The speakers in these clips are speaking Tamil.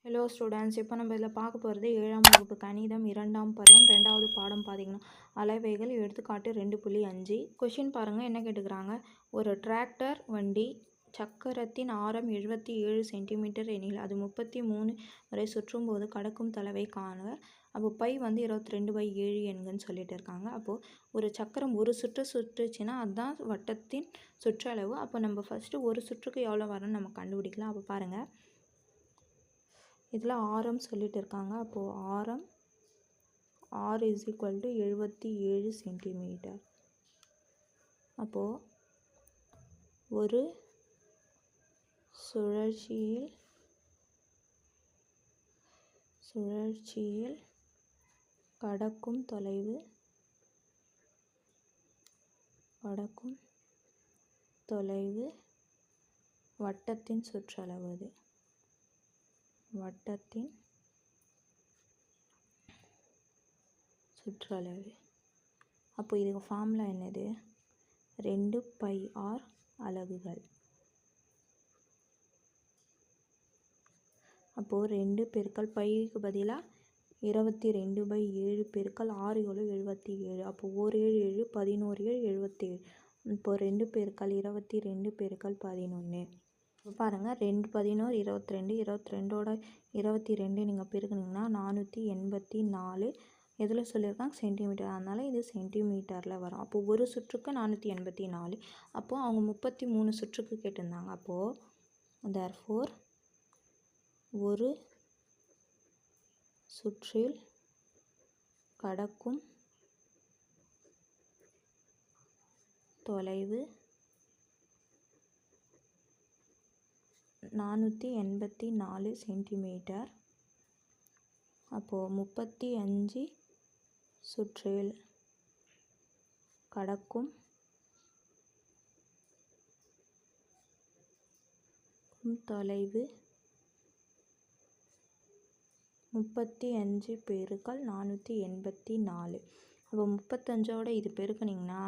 ஹலோ ஸ்டூடெண்ட்ஸ், இப்போ நம்ம இதில் பார்க்க போகிறது 7ஆம் வகுப்பு கணிதம் 2ஆம் பருவம் 2வது பாடம் பார்த்தீங்கன்னா அளவைகள் எடுத்துக்காட்டு 2.5. கொஷின் பாருங்கள், என்ன கேட்டுக்கிறாங்க. ஒரு டிராக்டர் வண்டி சக்கரத்தின் ஆரம் 77 சென்டிமீட்டர் எனில் அது 33 முறை சுற்றும்போது கடக்கும் தொலைவை காண. அப்போ பை வந்து 22/7 எண்கன்னு சொல்லிட்டு இருக்காங்க. அப்போது ஒரு சக்கரம் ஒரு சுற்று சுற்றுச்சுன்னா அதுதான் வட்டத்தின் சுற்றளவு. அப்போ நம்ம ஃபஸ்ட்டு ஒரு சுற்றுக்கு எவ்வளோ வரும்னு நம்ம கண்டுபிடிக்கலாம். அப்போ பாருங்கள், இதில் ஆரம் சொல்லிட்டு இருக்காங்க. அப்போது ஆரம் R = 77 சென்டிமீட்டர். அப்போது ஒரு சுழற்சியில் கடக்கும் தொலைவு வட்டத்தின் சுற்றளவு. அப்போ இதுக்கு ஃபார்முலா என்னது? 2πr அலகுகள். அப்போது 2 பெருக்கல் பைக்கு பதிலாக 22/7 பெருக்கல் 6 77. அப்போது 1 7 7 11 7 77. இப்போது 2 பெருக்கல் 22 பெருக்கல் 11. இப்போ பாருங்கள், 2 11 22 22ஓட 22 நீங்கள் பெருக்குனிங்கன்னா 484. எதில் சொல்லியிருக்காங்க? சென்டிமீட்டர். அதனால் இது சென்டிமீட்டரில் வரும். அப்போது ஒரு சுற்றுக்கு 484. அப்போது அவங்க 33 சுற்றுக்கு கேட்டிருந்தாங்க. அப்போது therefore ஒரு சுற்றில் கடக்கும் தொலைவு 484 சென்டிமீட்டர். அப்போது 35 சுற்றில் கடக்கும் தொலைவு 35 பெருக்கல் 484. அப்போ 35ஓட இது பெருக்குனிங்கன்னா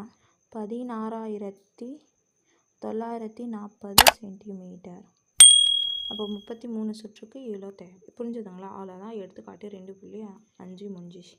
16,940 சென்டிமீட்டர். அப்போ 33 சுற்றுக்கு இவ்வளோ தேவை. புரிஞ்சுதுங்களா? அவ்வளோதான். எடுத்துக்காட்டு 2.5 முடிஞ்சிச்சு.